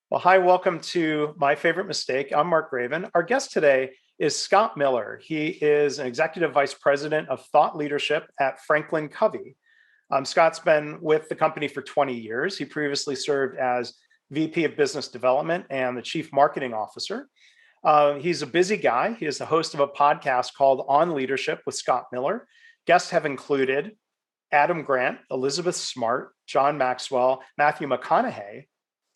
Well, hi, welcome to My Favorite Mistake. I'm Mark Raven. Our guest today is Scott Miller. He is an executive vice president of thought leadership at FranklinCovey. Scott's been with the company for 20 years. He previously served as VP of Business Development and the Chief Marketing Officer. He's a busy guy. He is the host of a podcast called On Leadership with Scott Miller. Guests have included Adam Grant, Elizabeth Smart, John Maxwell, Matthew McConaughey,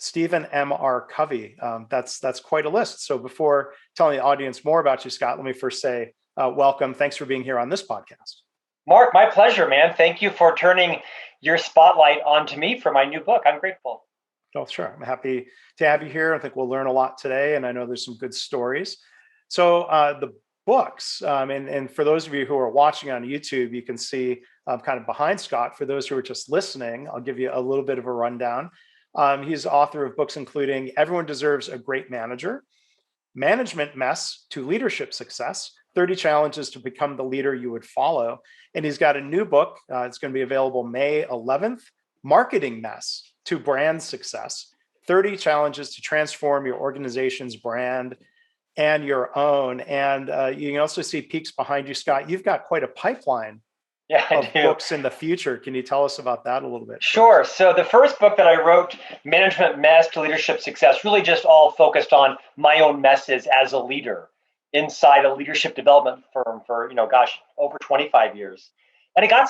Stephen M.R. Covey. That's quite a list. So before telling the audience more about you, Scott, let me first say welcome. Thanks for being here on this podcast. Mark, my pleasure, man. Thank you for turning your spotlight onto me for my new book. I'm grateful. Oh, sure. I'm happy to have you here. I think we'll learn a lot today, and I know there's some good stories. So the books, and for those of you who are watching on YouTube, you can see kind of behind Scott. For those who are just listening, I'll give you a little bit of a rundown. He's author of books including Everyone Deserves a Great Manager, Management Mess to Leadership Success, 30 Challenges to Become the Leader You Would Follow. And he's got a new book. It's going to be available May 11th, Marketing Mess to Brand Success, 30 Challenges to Transform Your Organization's Brand and Your Own. And you can also see peeks behind you, Scott. You've got quite a pipeline of books in the future. Can you tell us about that a little bit? Sure. So the first book that I wrote, Management Mess to Leadership Success, really just all focused on my own messes as a leader inside a leadership development firm for, over 25 years. And it got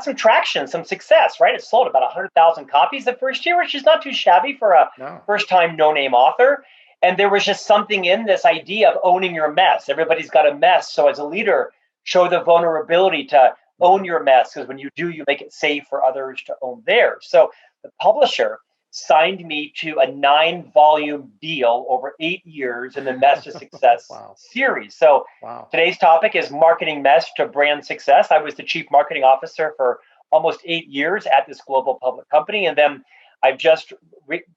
some traction, some success, right? It sold about 100,000 copies the first year, which is not too shabby for a first-time no-name author. And there was just something in this idea of owning your mess. Everybody's got a mess. So as a leader, show the vulnerability to own your mess, because when you do, you make it safe for others to own theirs. So the publisher signed me to a 9-volume deal over 8 years in the Mess to Success series. So today's topic is Marketing Mess to Brand Success. I was the chief marketing officer for almost 8 years at this global public company. And then I've just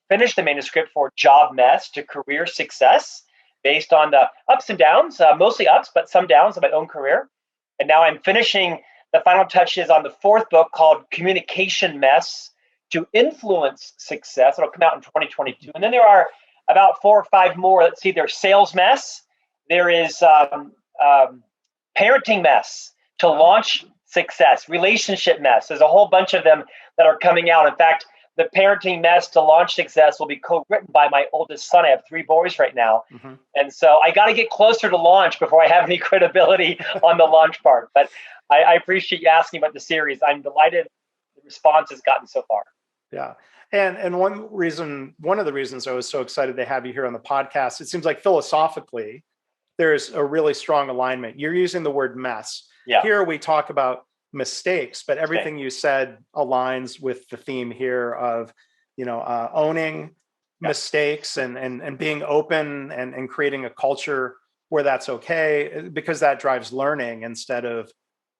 finished the manuscript for Job Mess to Career Success, based on the ups and downs, mostly ups, but some downs of my own career. And now I'm finishing the final touches on the fourth book called Communication Mess to Influence Success. It'll come out in 2022. And then there are about 4 or 5 more. Let's see, there's Sales Mess. There is Parenting Mess to Launch Success, Relationship Mess. There's a whole bunch of them that are coming out. In fact, the Parenting Mess to Launch Success will be co-written by my oldest son. I have 3 boys right now. Mm-hmm. And so I got to get closer to launch before I have any credibility on the launch part. But I appreciate you asking about the series. I'm delighted the response has gotten so far. Yeah. And one of the reasons I was so excited to have you here on the podcast, it seems like philosophically, there's a really strong alignment. You're using the word mess. Yeah. Here we talk about mistakes, but everything you said aligns with the theme here of, owning mistakes and being open and creating a culture where that's okay, because that drives learning instead of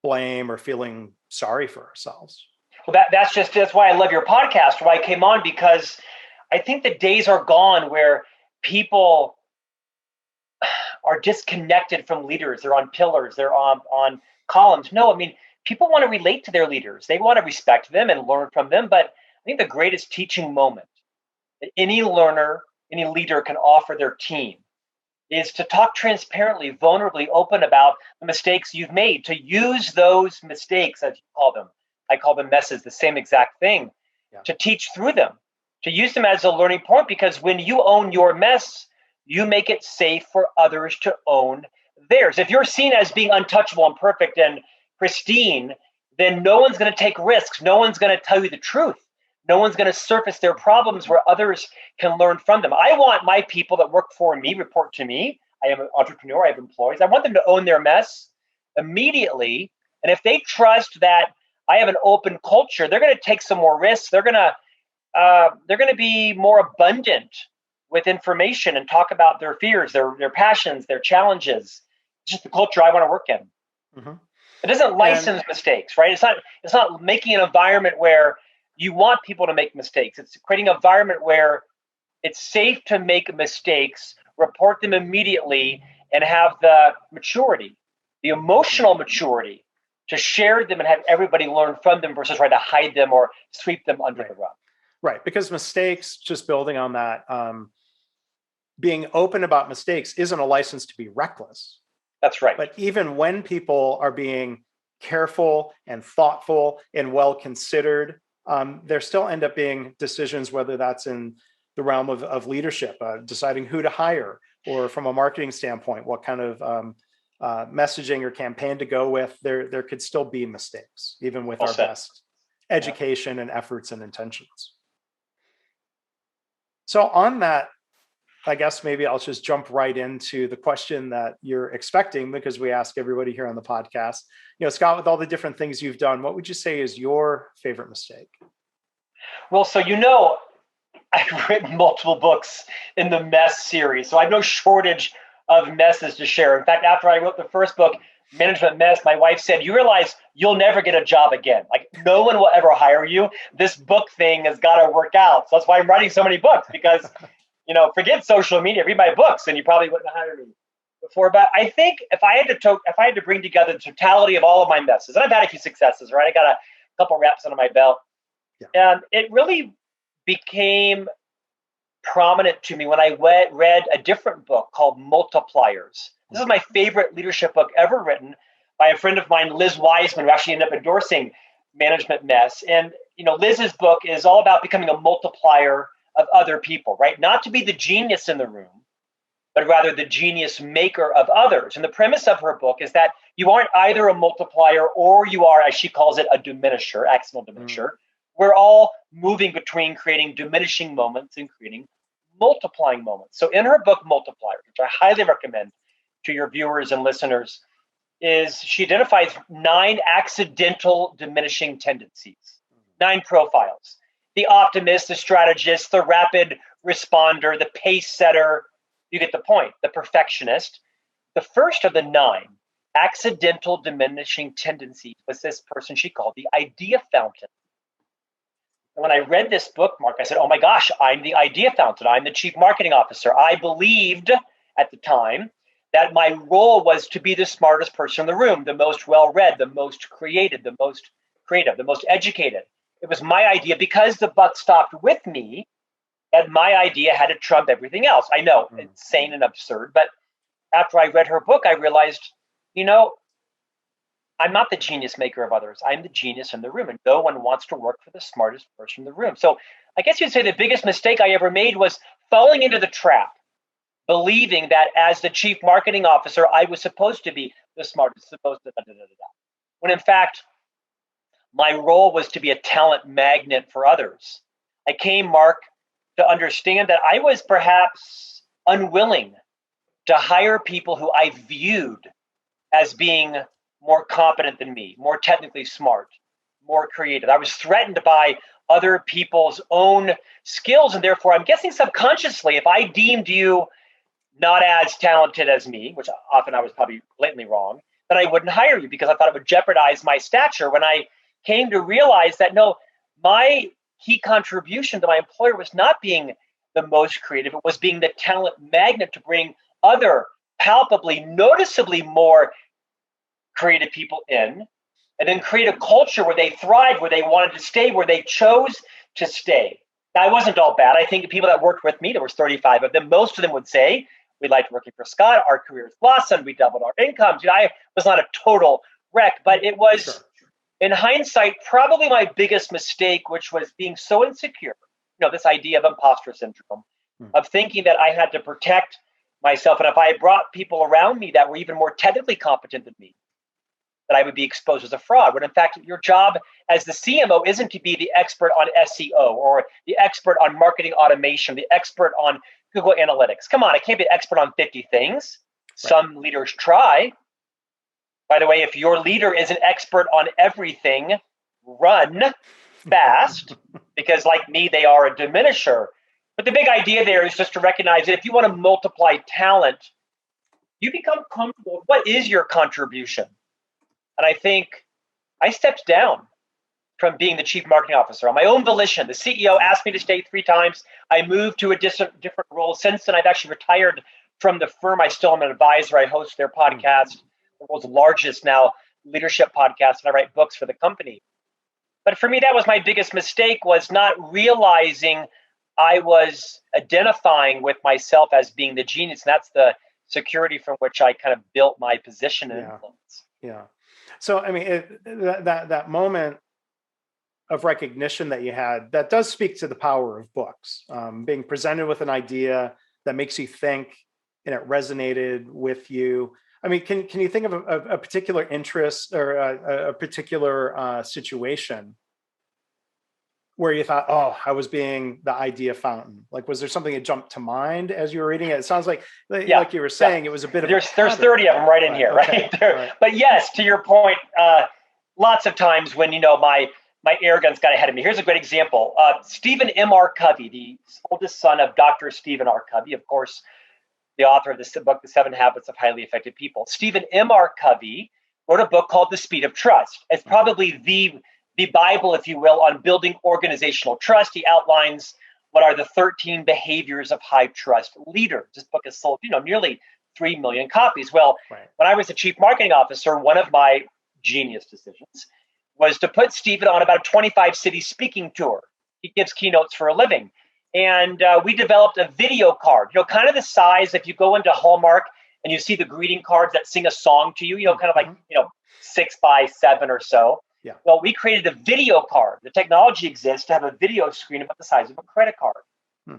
blame or feeling sorry for ourselves. Well, that's why I love your podcast, why I came on, because I think the days are gone where people are disconnected from leaders. They're on pillars, they're on columns. No, I mean, people want to relate to their leaders. They want to respect them and learn from them. But I think the greatest teaching moment that any leader can offer their team is to talk transparently, vulnerably, open about the mistakes you've made, to use those mistakes, as you call them. I call them messes, the same exact thing, to teach through them, to use them as a learning point, because when you own your mess, you make it safe for others to own theirs. If you're seen as being untouchable and perfect and pristine, then no one's going to take risks. No one's going to tell you the truth. No one's going to surface their problems where others can learn from them. I want my people that work for me, report to me. I am an entrepreneur. I have employees. I want them to own their mess immediately. And if they trust that I have an open culture, they're going to take some more risks. They're going to be more abundant with information and talk about their fears, their passions, their challenges. It's just the culture I want to work in. Mm-hmm. It doesn't license mistakes, right? It's not making an environment where you want people to make mistakes. It's creating an environment where it's safe to make mistakes, report them immediately, and have the maturity, the emotional maturity to share them and have everybody learn from them versus try to hide them or sweep them under the rug. Right. Because mistakes, just building on that, being open about mistakes isn't a license to be reckless. That's right. But even when people are being careful and thoughtful and well considered, there still end up being decisions, whether that's in the realm of leadership, deciding who to hire, or from a marketing standpoint, what kind of messaging or campaign to go with. There could still be mistakes, even with our best education and efforts and intentions. So on that, I guess maybe I'll just jump right into the question that you're expecting, because we ask everybody here on the podcast. Scott, with all the different things you've done, what would you say is your favorite mistake? Well, so I've written multiple books in the mess series, so I have no shortage of messes to share. In fact, after I wrote the first book, Management Mess, my wife said, "You realize you'll never get a job again. Like, no one will ever hire you. This book thing has got to work out." So that's why I'm writing so many books, because forget social media, read my books, and you probably wouldn't hire me before. But I think if I had to bring together the totality of all of my messes, and I've had a few successes, right? I got a couple reps under my belt, and it really became prominent to me when I read a different book called Multipliers. This is my favorite leadership book ever written by a friend of mine, Liz Wiseman, who actually ended up endorsing Management Mess. And Liz's book is all about becoming a multiplier of other people, right? Not to be the genius in the room, but rather the genius maker of others. And the premise of her book is that you aren't either a multiplier or you are, as she calls it, a diminisher, accidental diminisher. We're all moving between creating diminishing moments and creating multiplying moments. So in her book, Multipliers, which I highly recommend to your viewers and listeners, is she identifies 9 accidental diminishing tendencies, 9 profiles. The optimist, the strategist, the rapid responder, the pace setter, you get the point, the perfectionist. The first of the 9 accidental diminishing tendencies was this person she called the idea fountain. And when I read this book, Mark, I said, oh my gosh, I'm the idea fountain. I'm the chief marketing officer. I believed at the time that my role was to be the smartest person in the room, the most well-read, the most creative, the most educated. It was my idea, because the buck stopped with me, that my idea had to trump everything else. I know, insane and absurd, but after I read her book, I realized, I'm not the genius maker of others. I'm the genius in the room, and no one wants to work for the smartest person in the room. So I guess you'd say the biggest mistake I ever made was falling into the trap, believing that as the chief marketing officer, I was supposed to be the smartest, supposed to when in fact, my role was to be a talent magnet for others. I came, Mark, to understand that I was perhaps unwilling to hire people who I viewed as being more competent than me, more technically smart, more creative. I was threatened by other people's own skills, and therefore, I'm guessing subconsciously, if I deemed you not as talented as me, which often I was probably blatantly wrong, that I wouldn't hire you because I thought it would jeopardize my stature. When I came to realize that, no, my key contribution to my employer was not being the most creative, it was being the talent magnet to bring other palpably, noticeably more creative people in, and then create a culture where they thrived, where they wanted to stay, where they chose to stay. Now, it wasn't all bad. I think the people that worked with me, there was 35 of them, most of them would say, we liked working for Scott, our careers blossomed, we doubled our incomes. I was not a total wreck, but it was, in hindsight, probably my biggest mistake, which was being so insecure, this idea of imposter syndrome, of thinking that I had to protect myself. And if I brought people around me that were even more technically competent than me, that I would be exposed as a fraud. When in fact, your job as the CMO isn't to be the expert on SEO or the expert on marketing automation, the expert on Google Analytics. Come on, I can't be an expert on 50 things. Right. Some leaders try. By the way, if your leader is an expert on everything, run fast, because like me, they are a diminisher. But the big idea there is just to recognize that if you want to multiply talent, you become comfortable. What is your contribution? And I think I stepped down from being the chief marketing officer on my own volition. The CEO asked me to stay 3 times. I moved to a different role. Since then, I've actually retired from the firm. I still am an advisor. I host their podcast, the world's largest now leadership podcast, and I write books for the company. But for me, that was my biggest mistake, was not realizing I was identifying with myself as being the genius. And that's the security from which I kind of built my position and Yeah. influence. Yeah. So, I mean, that moment of recognition that you had, that does speak to the power of books. Being presented with an idea that makes you think and it resonated with you. I mean, can you think of a particular interest or a particular situation where you thought, oh, I was being the idea fountain? Like, was there something that jumped to mind as you were reading it? It sounds like you were saying, it was a bit of there's 30 of them right in here, okay, right there. Right. But yes, to your point, lots of times when, my arrogance got ahead of me. Here's a great example. Stephen M.R. Covey, the oldest son of Dr. Stephen R. Covey, of course, the author of this book, The 7 Habits of Highly Effective People. Stephen M.R. Covey wrote a book called The Speed of Trust. It's probably the Bible, if you will, on building organizational trust. He outlines what are the 13 behaviors of high trust leaders. This book has sold, nearly 3 million copies. Well, when I was the chief marketing officer, one of my genius decisions was to put Stephen on about a 25 city speaking tour. He gives keynotes for a living. And we developed a video card, kind of the size, if you go into Hallmark and you see the greeting cards that sing a song to you, kind of like, 6 by 7 or so. Yeah. Well, we created a video card. The technology exists to have a video screen about the size of a credit card.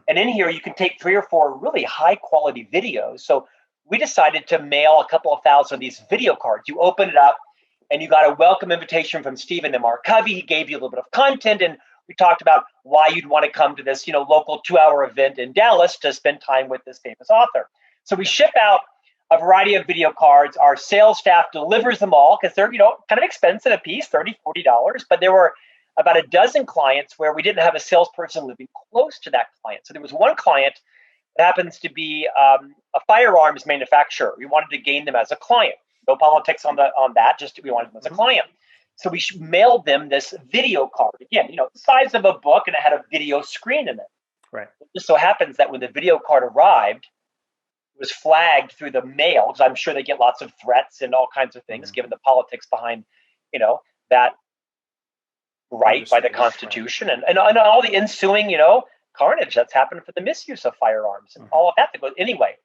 And in here, you can take 3 or 4 really high quality videos. So we decided to mail a couple of thousand of these video cards. You open it up and you got a welcome invitation from Stephen M.R. Covey. He gave you a little bit of content, and we talked about why you'd want to come to this, local 2-hour event in Dallas to spend time with this famous author. So we ship out a variety of video cards. Our sales staff delivers them all because they're, kind of expensive a piece, $30, $40. But there were about a dozen clients where we didn't have a salesperson living close to that client. So there was one client that happens to be a firearms manufacturer. We wanted to gain them as a client. No politics on that. Just we wanted them as a client. So we mailed them this video card. Again, the size of a book, and it had a video screen in it. Right. It just so happens that when the video card arrived, it was flagged through the mail, because I'm sure they get lots of threats and all kinds of things, given the politics behind, that right by the Constitution, and all the ensuing, carnage that's happened for the misuse of firearms and all of that. Anyway,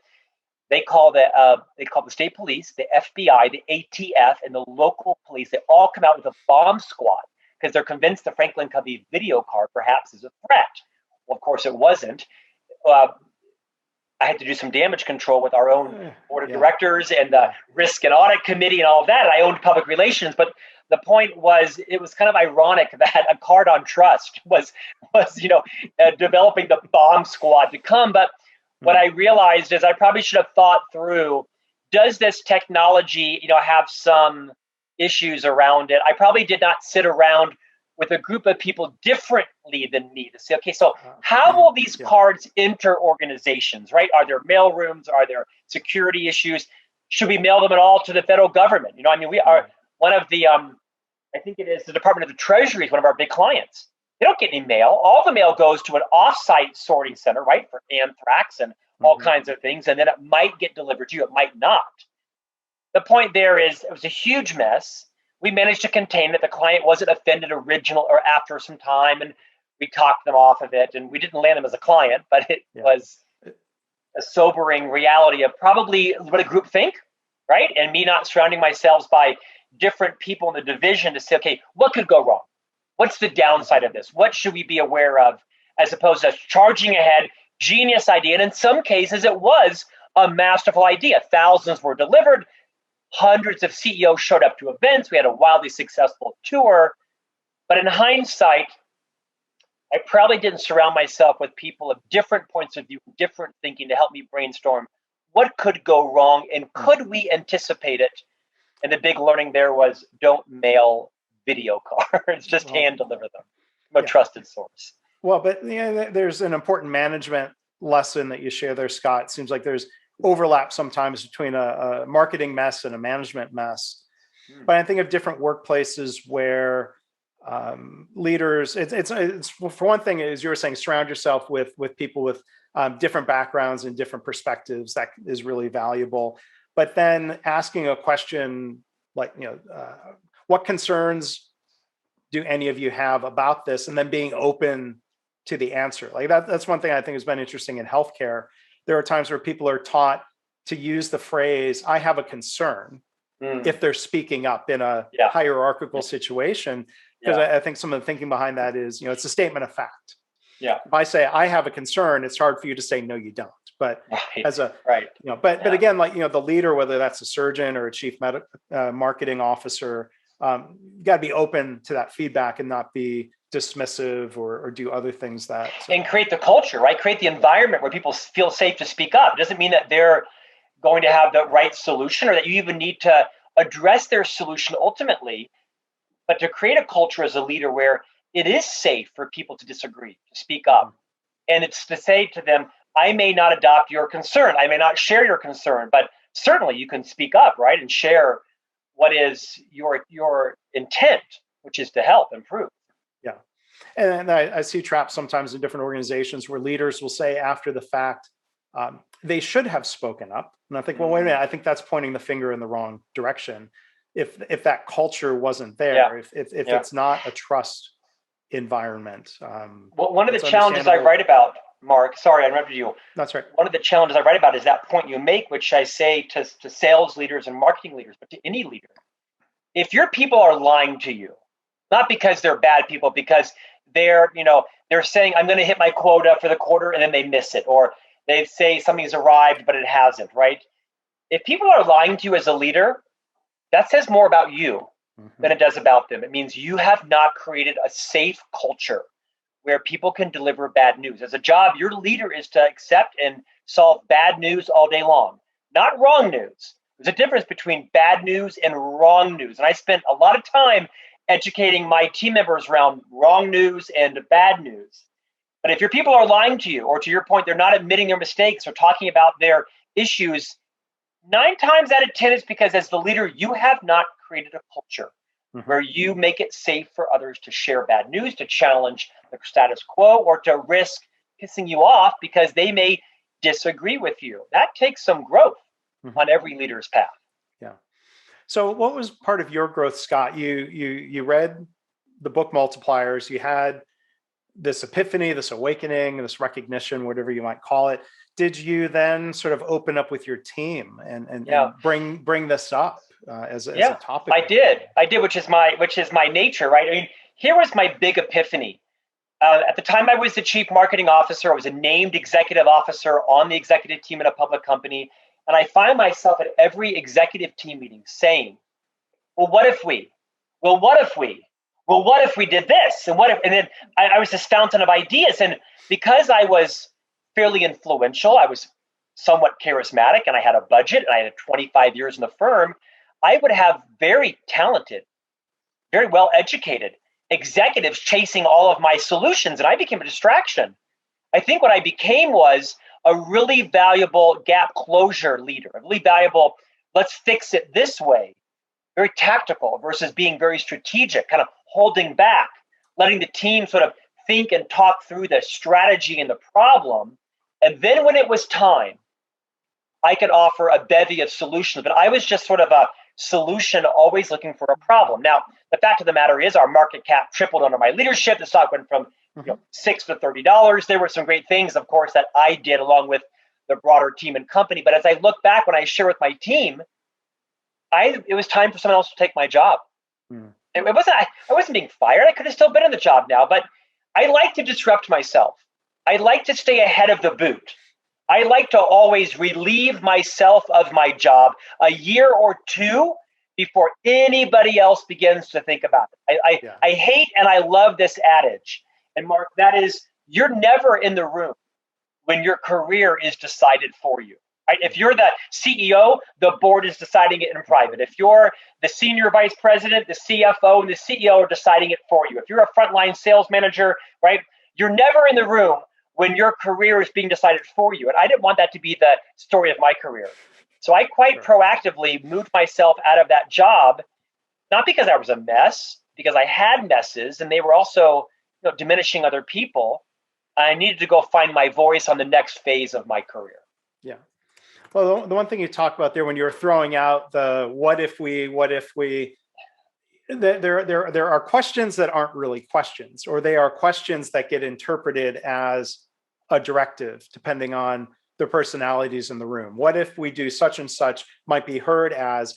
they call the state police, the FBI, the ATF, and the local police. They all come out with a bomb squad because they're convinced the FranklinCovey video card perhaps is a threat. Well, of course, it wasn't. I had to do some damage control with our own board of directors and the risk and audit committee and all of that. And I owned public relations, but the point was, it was kind of ironic that a card on trust was developing the bomb squad to come. But what I realized is I probably should have thought through, does this technology, have some issues around it? I probably did not sit around with a group of people differently than me to say, okay, so how will these cards enter organizations, right? Are there mail rooms? Are there security issues? Should we mail them at all to the federal government? We are one of the, I think it is the Department of the Treasury is one of our big clients. They don't get any mail. All the mail goes to an offsite sorting center, right, for anthrax and all kinds of things. And then it might get delivered to you. It might not. The point there is it was a huge mess. We managed to contain it. The client wasn't offended original or after some time, and we talked them off of it. And we didn't land them as a client, but it was a sobering reality of probably what a group think, right? And me not surrounding myself by different people in the division to say, okay, what could go wrong? What's the downside of this? What should we be aware of, as opposed to charging ahead, genius idea? And in some cases, it was a masterful idea. Thousands were delivered. Hundreds of CEOs showed up to events. We had a wildly successful tour. But in hindsight, I probably didn't surround myself with people of different points of view, different thinking to help me brainstorm what could go wrong and could we anticipate it? And the big learning there was don't mail video cards, just hand deliver them from a trusted source. Well, but there's an important management lesson that you share there, Scott. It seems like there's overlap sometimes between a marketing mess and a management mess. But I think of different workplaces where leaders, it's for one thing, as you were saying, surround yourself with people with different backgrounds and different perspectives. That is really valuable. But then asking a question like, what concerns do any of you have about this? And then being open to the answer. Like that's one thing I think has been interesting in healthcare. There are times where people are taught to use the phrase, I have a concern, if they're speaking up in a hierarchical situation. Because I think some of the thinking behind that is, it's a statement of fact. Yeah. If I say I have a concern, it's hard for you to say, no, you don't. But as a, but again, like, the leader, whether that's a surgeon or a chief marketing officer, you got to be open to that feedback and not be dismissive or do other things that. And create the culture, right? Create the environment where people feel safe to speak up. It doesn't mean that they're going to have the right solution or that you even need to address their solution ultimately, but to create a culture as a leader where it is safe for people to disagree, to speak up. And it's to say to them, I may not adopt your concern. I may not share your concern, but certainly you can speak up, right? And share what is your intent, which is to help improve. Yeah. And I see traps sometimes in different organizations where leaders will say after the fact, they should have spoken up. And I think, well, wait a minute, I think that's pointing the finger in the wrong direction. If that culture wasn't there, if it's not a trust environment. Well, one of the challenges I write about, Mark, sorry, I interrupted you. That's right. One of the challenges I write about is that point you make, which I say to sales leaders and marketing leaders, but to any leader. If your people are lying to you, not because they're bad people, because they're saying, I'm going to hit my quota for the quarter, and then they miss it, or they say something's arrived, but it hasn't, right? If people are lying to you as a leader, that says more about you than it does about them. It means you have not created a safe culture where people can deliver bad news. As a job, your leader is to accept and solve bad news all day long, not wrong news. There's a difference between bad news and wrong news. And I spent a lot of time educating my team members around wrong news and bad news. But if your people are lying to you, or to your point, they're not admitting their mistakes or talking about their issues, 9 times out of 10 is because as the leader, you have not created a culture where you make it safe for others to share bad news, to challenge the status quo, or to risk pissing you off because they may disagree with you. That takes some growth on every leader's path. Yeah. So what was part of your growth, Scott? You read the book Multipliers. You had this epiphany, this awakening, this recognition, whatever you might call it. Did you then sort of open up with your team and bring this up as a topic? I did, which is my nature, right? I mean, here was my big epiphany. At the time I was the chief marketing officer, I was a named executive officer on the executive team in a public company. And I find myself at every executive team meeting saying, well, what if we? Well, what if we? Well, what if we did this? And what if? And then I was this fountain of ideas. And because I was fairly influential, I was somewhat charismatic, and I had a budget, and I had 25 years in the firm, I would have very talented, very well-educated executives chasing all of my solutions, and I became a distraction. I think what I became was a really valuable gap closure leader, a really valuable, let's fix it this way, very tactical versus being very strategic, kind of holding back, letting the team sort of think and talk through the strategy and the problem. And then when it was time, I could offer a bevy of solutions, but I was just sort of a solution, always looking for a problem. Now, the fact of the matter is our market cap tripled under my leadership. The stock went from $6 to $30. There were some great things, of course, that I did along with the broader team and company. But as I look back, when I share with my team, it was time for someone else to take my job. I wasn't being fired. I could have still been in the job now, but I like to disrupt myself. I like to stay ahead of the boot. I like to always relieve myself of my job a year or two before anybody else begins to think about it. I hate and I love this adage. And Mark, that is, you're never in the room when your career is decided for you. Right? If you're the CEO, the board is deciding it in private. If you're the senior vice president, the CFO, and the CEO are deciding it for you. If you're a frontline sales manager, right, you're never in the room when your career is being decided for you. And I didn't want that to be the story of my career. So I quite proactively moved myself out of that job, not because I was a mess, because I had messes and they were also diminishing other people. I needed to go find my voice on the next phase of my career. Yeah. Well, the one thing you talked about there when you were throwing out the what if we, there are questions that aren't really questions, or they are questions that get interpreted as a directive, depending on the personalities in the room. What if we do such and such might be heard as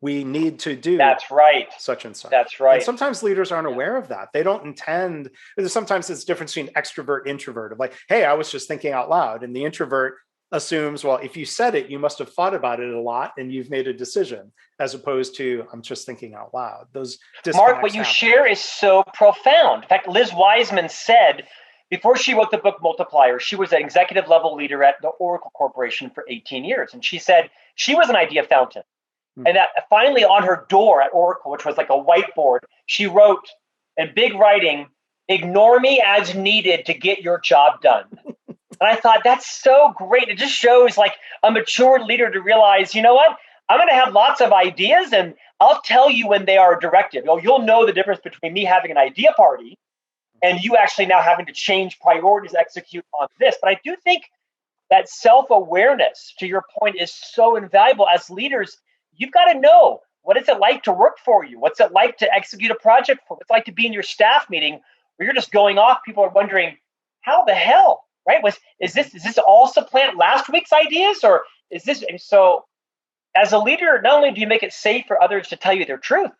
we need to do That's right. such and such. That's right. And sometimes leaders aren't aware of that. They don't intend, sometimes it's difference between extrovert, introvert, of like, hey, I was just thinking out loud. And the introvert assumes, well, if you said it, you must have thought about it a lot and you've made a decision, as opposed to, I'm just thinking out loud. Those Mark, what you share is so profound. In fact, Liz Wiseman said, before she wrote the book Multiplier, she was an executive level leader at the Oracle Corporation for 18 years. And she said she was an idea fountain. And that finally on her door at Oracle, which was like a whiteboard, she wrote in big writing, "Ignore me as needed to get your job done." And I thought, that's so great. It just shows like a mature leader to realize, you know what? I'm going to have lots of ideas and I'll tell you when they are directive. You'll know the difference between me having an idea party and you actually now having to change priorities, execute on this. But I do think that self-awareness, to your point, is so invaluable. As leaders, you've got to know, what is it like to work for you? What's it like to execute a project for? What's it like to be in your staff meeting where you're just going off? People are wondering, how the hell, right? Is this all supplant last week's ideas, or is this? And so, as a leader, not only do you make it safe for others to tell you their truth,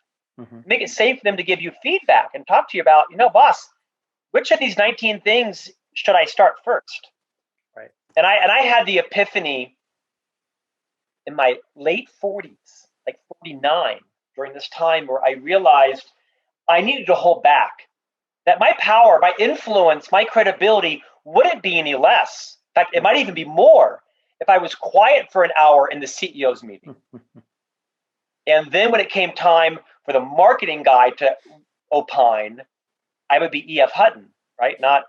make it safe for them to give you feedback and talk to you about, boss, which of these 19 things should I start first? Right. And I had the epiphany in my late 40s, like 49, during this time where I realized I needed to hold back, that my power, my influence, my credibility wouldn't be any less. In fact, it might even be more if I was quiet for an hour in the CEO's meeting. And then when it came time for the marketing guy to opine, I would be E.F. Hutton, right? Not,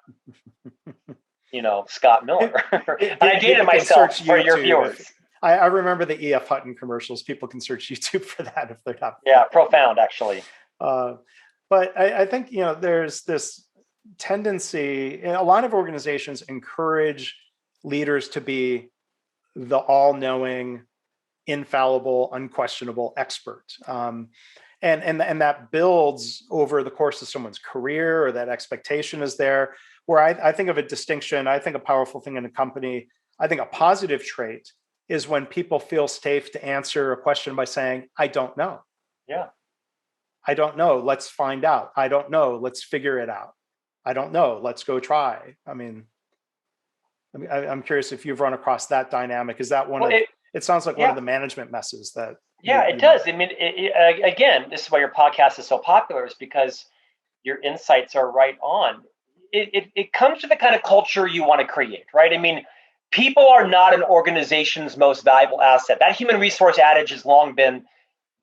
Scott Miller. And I dated myself for your viewers. I remember the E.F. Hutton commercials. People can search YouTube for that if they're not. Yeah, profound, actually. But I think, there's this tendency, a lot of organizations encourage leaders to be the all-knowing, infallible, unquestionable expert. And that builds over the course of someone's career, or that expectation is there, where I think of a distinction. I think a powerful thing in a company, I think a positive trait is when people feel safe to answer a question by saying, I don't know. Yeah. I don't know. Let's find out. I don't know. Let's figure it out. I don't know. Let's go try. I'm curious if you've run across that dynamic. Is that it sounds like one of the management messes that. Yeah, it does. Again, this is why your podcast is so popular, is because your insights are right on. It comes to the kind of culture you want to create, right? People are not an organization's most valuable asset. That human resource adage has long been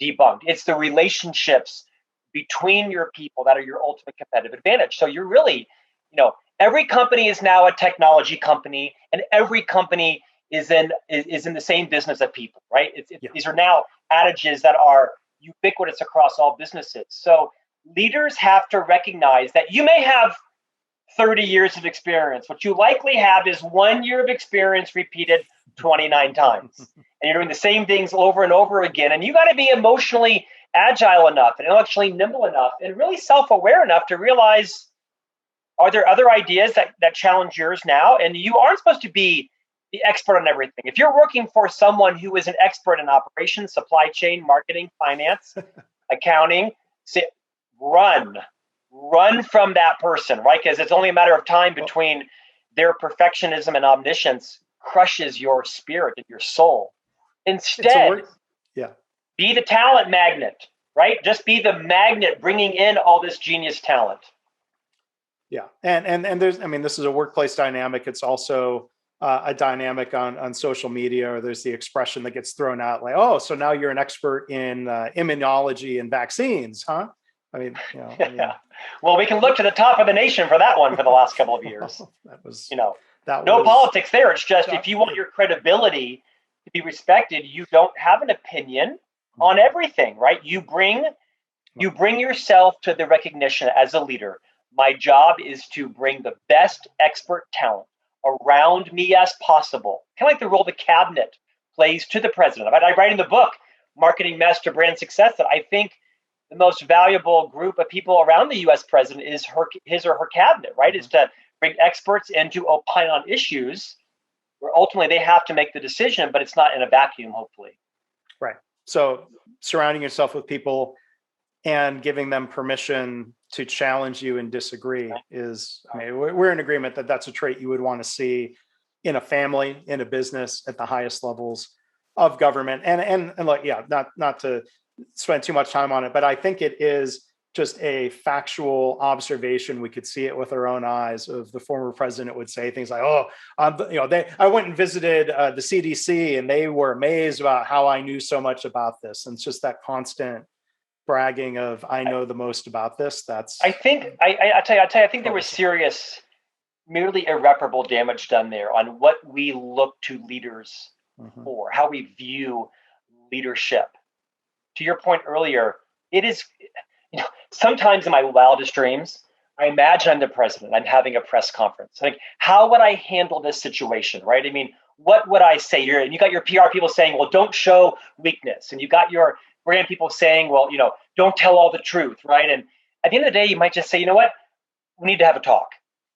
debunked. It's the relationships between your people that are your ultimate competitive advantage. So you're really, every company is now a technology company, and every company is in the same business of people, right? These are now adages that are ubiquitous across all businesses. So leaders have to recognize that you may have 30 years of experience. What you likely have is 1 year of experience repeated 29 times. And you're doing the same things over and over again. And you got to be emotionally agile enough and intellectually nimble enough and really self-aware enough to realize, are there other ideas that challenge yours now? And you aren't supposed to be the expert on everything. If you're working for someone who is an expert in operations, supply chain, marketing, finance, accounting, run from that person, right? Because it's only a matter of time between their perfectionism and omniscience crushes your spirit and your soul. Instead, be the talent magnet, right? Just be the magnet bringing in all this genius talent. Yeah, and there's, this is a workplace dynamic. It's also a dynamic on social media, or there's the expression that gets thrown out like, oh, so now you're an expert in immunology and vaccines, huh? Well, we can look to the top of the nation for that one for the last couple of years. That was no politics there. It's just, if you want your credibility to be respected, you don't have an opinion on everything, right? You bring yourself to the recognition as a leader. My job is to bring the best expert talent around me as possible. Kind of like the role the cabinet plays to the president. I write in the book, Marketing Master Brand Success, that I think the most valuable group of people around the U.S. president is his or her cabinet, right? Is to bring experts in to opine on issues where ultimately they have to make the decision, but it's not in a vacuum, hopefully. Right. So surrounding yourself with people and giving them permission to challenge you and disagree is, I mean, we're in agreement that that's a trait you would want to see in a family, in a business, at the highest levels of government. And like, yeah, not to spend too much time on it, but I think it is just a factual observation. We could see it with our own eyes of the former president would say things like, oh, I went and visited the CDC and they were amazed about how I knew so much about this. And it's just that constant bragging of, I know the most about this. That's, I think, I tell you, I think there was serious, merely irreparable damage done there on what we look to leaders for, how we view leadership. To your point earlier, it is, sometimes in my wildest dreams, I imagine I'm the president, I'm having a press conference. Like, how would I handle this situation, right? I mean, what would I say? And you got your PR people saying, well, don't show weakness. And you got your brand people saying, well, don't tell all the truth, right? And at the end of the day, you might just say, you know what? We need to have a talk.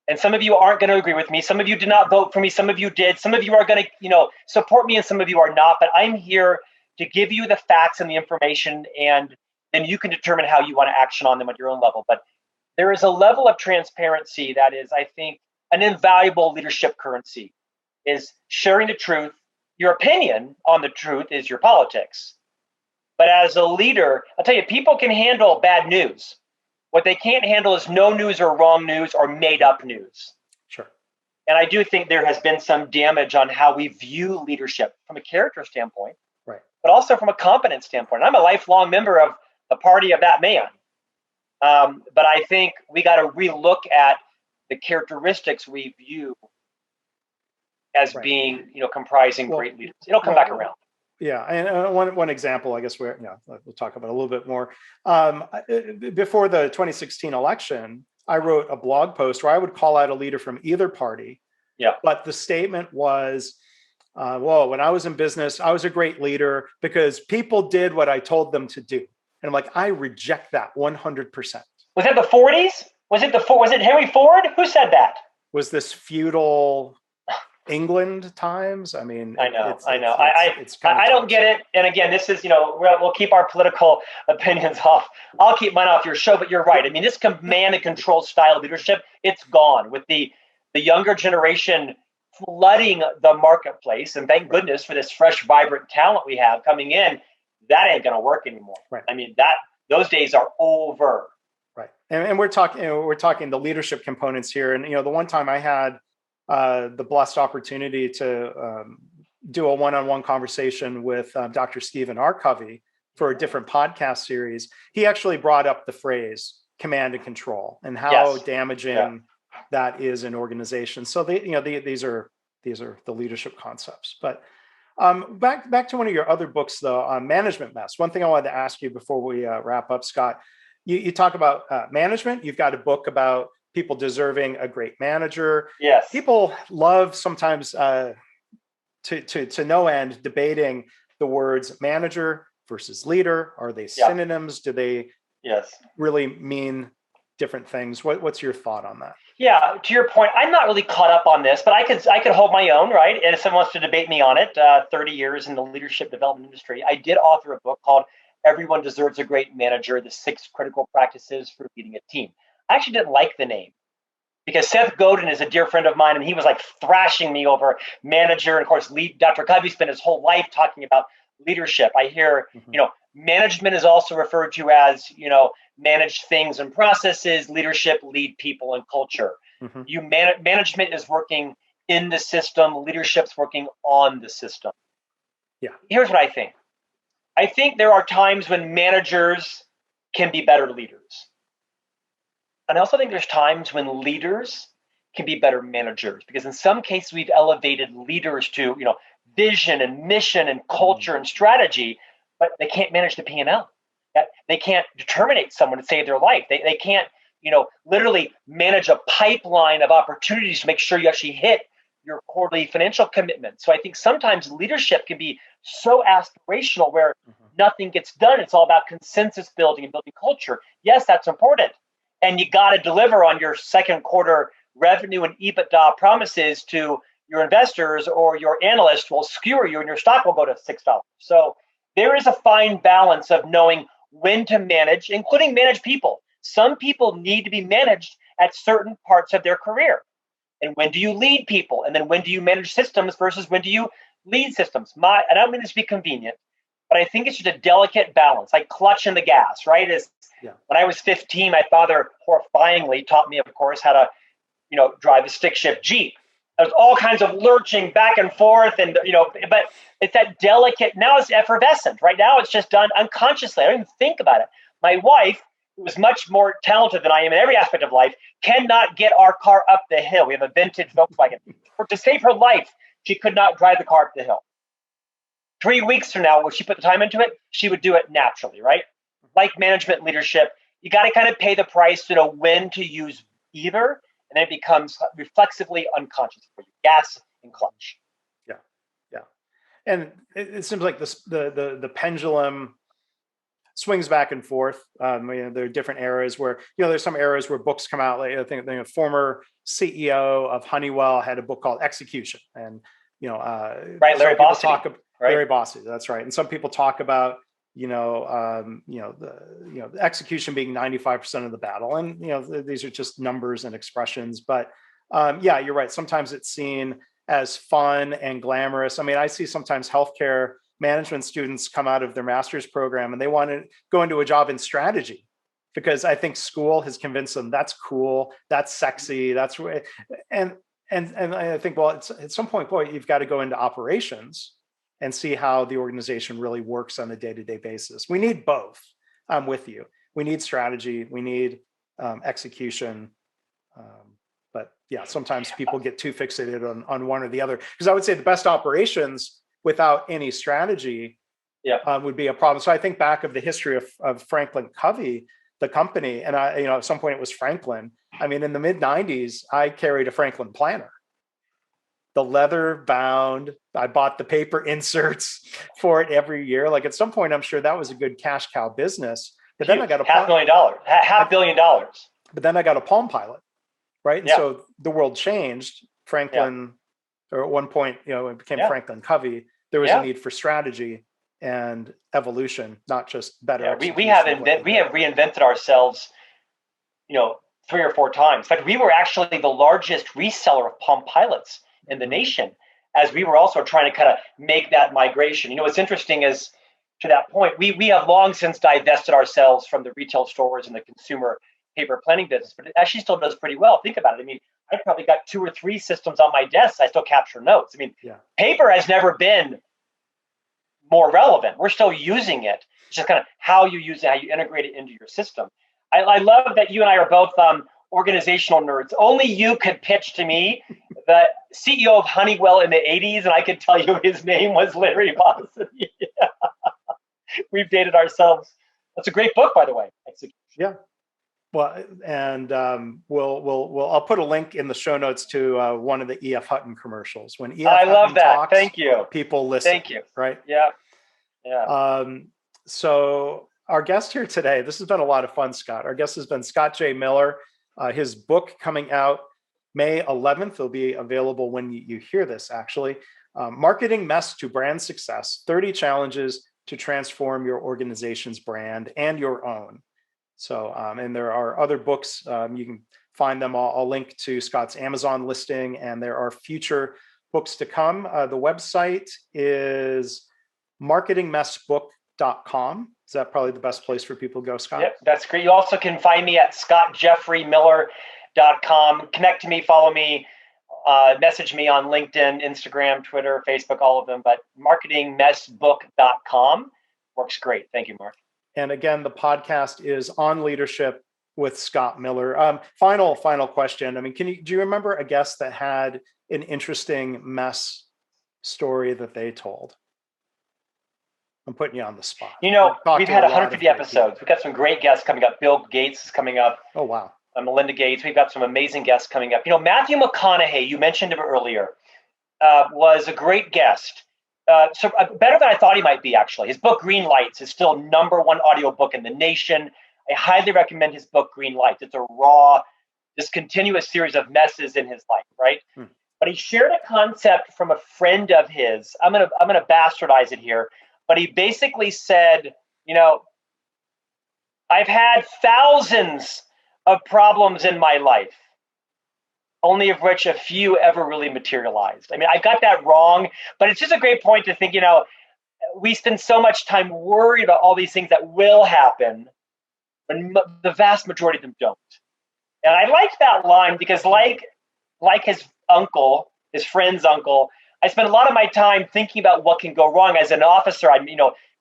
And some of you aren't going to agree with me. Some of you did not vote for me. Some of you did. Some of you are going to, support me, and some of you are not. But I'm here to give you the facts and the information, and then you can determine how you want to action on them at your own level. But there is a level of transparency that is, I think, an invaluable leadership currency, is sharing the truth. Your opinion on the truth is your politics. But as a leader, I'll tell you, people can handle bad news. What they can't handle is no news or wrong news or made up news. Sure. And I do think there has been some damage on how we view leadership from a character standpoint, right, but also from a competence standpoint. I'm a lifelong member of the party of that man. But I think we got to relook at the characteristics we view as being, comprising great leaders. It'll come back around. Yeah, and one example, I guess, we'll talk about a little bit more. Before the 2016 election, I wrote a blog post where I would call out a leader from either party. Yeah. But the statement was, well, when I was in business, I was a great leader because people did what I told them to do. And I'm like, I reject that 100%. Was that the 40s? Was it Henry Ford? Who said that? Was this feudal England times? I mean, I know. I don't get it. And again, this is, we'll keep our political opinions off. I'll keep mine off your show, but you're right. I mean, this command and control style of leadership, it's gone with the younger generation flooding the marketplace. And thank goodness for this fresh, vibrant talent we have coming in. That ain't going to work anymore. Right. I mean, those days are over. Right. And we're talking the leadership components here. And, the one time I had the blessed opportunity to do a one-on-one conversation with Dr. Stephen M.R. Covey for a different podcast series. He actually brought up the phrase command and control and how damaging that is in organizations. So these are the leadership concepts. But back to one of your other books, though, on Management Mess. One thing I wanted to ask you before we wrap up, Scott, you talk about management. You've got a book about people deserving a great manager. Yes. People love sometimes to no end debating the words manager versus leader. Are they synonyms? Do they really mean different things? What's your thought on that? Yeah, to your point, I'm not really caught up on this, but I could hold my own, right? And if someone wants to debate me on it, 30 years in the leadership development industry, I did author a book called Everyone Deserves a Great Manager, the 6 Critical Practices for Leading a Team. I actually didn't like the name because Seth Godin is a dear friend of mine, and he was like thrashing me over manager. And of course, Dr. Covey spent his whole life talking about leadership. I hear, management is also referred to as, manage things and processes. Leadership, lead people and culture. Management is working in the system. Leadership's working on the system. Yeah. Here's what I think. I think there are times when managers can be better leaders. And I also think there's times when leaders can be better managers, because in some cases we've elevated leaders to, vision and mission and culture and strategy, but they can't manage the P&L. They can't determinate someone to save their life. They can't, literally manage a pipeline of opportunities to make sure you actually hit your quarterly financial commitment. So I think sometimes leadership can be so aspirational where nothing gets done. It's all about consensus building and building culture. Yes, that's important. And you got to deliver on your second quarter revenue and EBITDA promises to your investors, or your analyst will skewer you and your stock will go to $6. So there is a fine balance of knowing when to manage, including manage people. Some people need to be managed at certain parts of their career. And when do you lead people? And then when do you manage systems versus when do you lead systems? I don't mean this to be convenient, but I think it's just a delicate balance, like clutching the gas, right? When I was 15, my father horrifyingly taught me, of course, how to, drive a stick shift Jeep. There's all kinds of lurching back and forth, and but it's that delicate. Now it's effervescent. Right now, it's just done unconsciously. I don't even think about it. My wife, who is much more talented than I am in every aspect of life, cannot get our car up the hill. We have a vintage Volkswagen. To save her life, she could not drive the car up the hill. 3 weeks from now, when she put the time into it, she would do it naturally, right? Like management leadership, you got to kind of pay the price to know when to use either, and then it becomes reflexively unconscious for you, gas and clutch. Yeah. And it seems like the pendulum swings back and forth. There are different eras where, there's some eras where books come out. Like I think the former CEO of Honeywell had a book called Execution, and right, Larry Bossidy. Larry Bossidy, that's right. And some people talk about the execution being 95% of the battle, and these are just numbers and expressions. But yeah, you're right. Sometimes it's seen as fun and glamorous. I mean, I see sometimes healthcare management students come out of their master's program and they want to go into a job in strategy, because I think school has convinced them that's cool, that's sexy, that's right. And I think, well, it's, at some point, boy, you've got to go into operations and see how the organization really works on a day-to-day basis. We need both. I'm with you. We need strategy. We need execution. But yeah, sometimes people get too fixated on one or the other. Because I would say the best operations without any strategy would be a problem. So I think back of the history of FranklinCovey, the company, and at some point it was Franklin. I mean, in the mid 90s, I carried a Franklin planner, the leather bound. I bought the paper inserts for it every year. Like at some point, I'm sure that was a good cash cow business. But then I got $500 million. But then I got a Palm Pilot, right? And so the world changed. Franklin, or at one point, it became FranklinCovey. There was a need for strategy and evolution, not just better. We have reinvented ourselves, 3 or 4 times. In fact, we were actually the largest reseller of Palm Pilots in the nation, as we were also trying to kind of make that migration. What's interesting is, to that point, we have long since divested ourselves from the retail stores and the consumer paper planning business, but it actually still does pretty well. Think about it. I mean, I've probably got 2 or 3 systems on my desk. I still capture notes. I mean, paper has never been more relevant. We're still using it. It's just kind of how you use it, how you integrate it into your system. I love that you and I are both organizational nerds. Only you could pitch to me the CEO of Honeywell in the 80s, and I could tell you his name was Larry Bossidy. We've dated ourselves. That's a great book, by the way. Yeah. Well, and I'll put a link in the show notes to one of the E.F. Hutton commercials. When E.F. I love that. Talks, thank you. People listen. Thank you. Right? Yeah. So our guest here today, this has been a lot of fun, Scott. Our guest has been Scott J. Miller. His book coming out May 11th. It'll be available when you hear this, actually. Marketing Mess to Brand Success, 30 Challenges to Transform Your Organization's Brand and Your Own. So, and there are other books. You can find them. I'll link to Scott's Amazon listing, and there are future books to come. The website is marketingmessbook.com. Is that probably the best place for people to go, Scott? Yep, that's great. You also can find me at scottjeffreymiller.com. Connect to me, follow me, message me on LinkedIn, Instagram, Twitter, Facebook, all of them. But marketingmessbook.com works great. Thank you, Mark. And again, the podcast is On Leadership with Scott Miller. Final question. I mean, do you remember a guest that had an interesting mess story that they told? I'm putting you on the spot. We've had 150 episodes. We've got some great guests coming up. Bill Gates is coming up. Oh, wow. Melinda Gates. We've got some amazing guests coming up. Matthew McConaughey, you mentioned him earlier, was a great guest. better than I thought he might be, actually. His book, Green Lights, is still #1 audiobook in the nation. I highly recommend his book, Green Lights. It's a raw, discontinuous series of messes in his life, right? But he shared a concept from a friend of his. I'm gonna bastardize it here, but he basically said, I've had thousands of problems in my life, only of which a few ever really materialized. I mean, I got that wrong, but it's just a great point to think, we spend so much time worried about all these things that will happen, when the vast majority of them don't. And I liked that line because like his uncle, his friend's uncle, I spent a lot of my time thinking about what can go wrong. As an officer, I'm,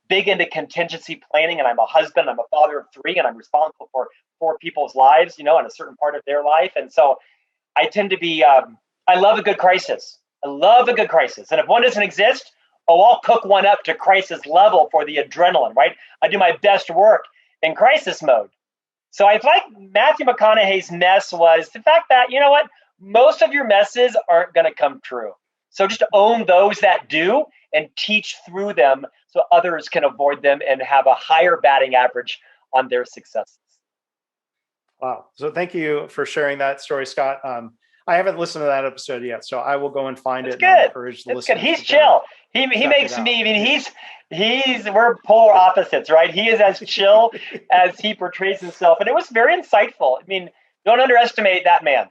big into contingency planning, and I'm a husband, I'm a father of 3, and I'm responsible for 4 people's lives, in a certain part of their life. And so I tend to be, I love a good crisis. I love a good crisis. And if one doesn't exist, I'll cook one up to crisis level for the adrenaline, right? I do my best work in crisis mode. So I like Matthew McConaughey's mess was the fact that, most of your messes aren't going to come true. So just own those that do and teach through them so others can avoid them and have a higher batting average on their successes. Wow. So thank you for sharing that story, Scott. I haven't listened to that episode yet, so I will go and find it. It's good. Encourage the It's good. listeners He's chill. He makes me, we're polar opposites, right? He is as chill as he portrays himself. And it was very insightful. I mean, don't underestimate that man.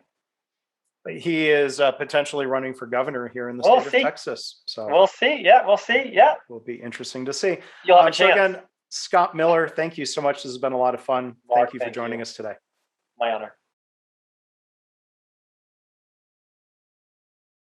He is potentially running for governor here in the state of Texas. So we'll see. Yeah, we'll see. Yeah. Will be interesting to see. You'll have a chance. So again, Scott Miller, thank you so much. This has been a lot of fun. Mark, thank you for joining us today. My honor.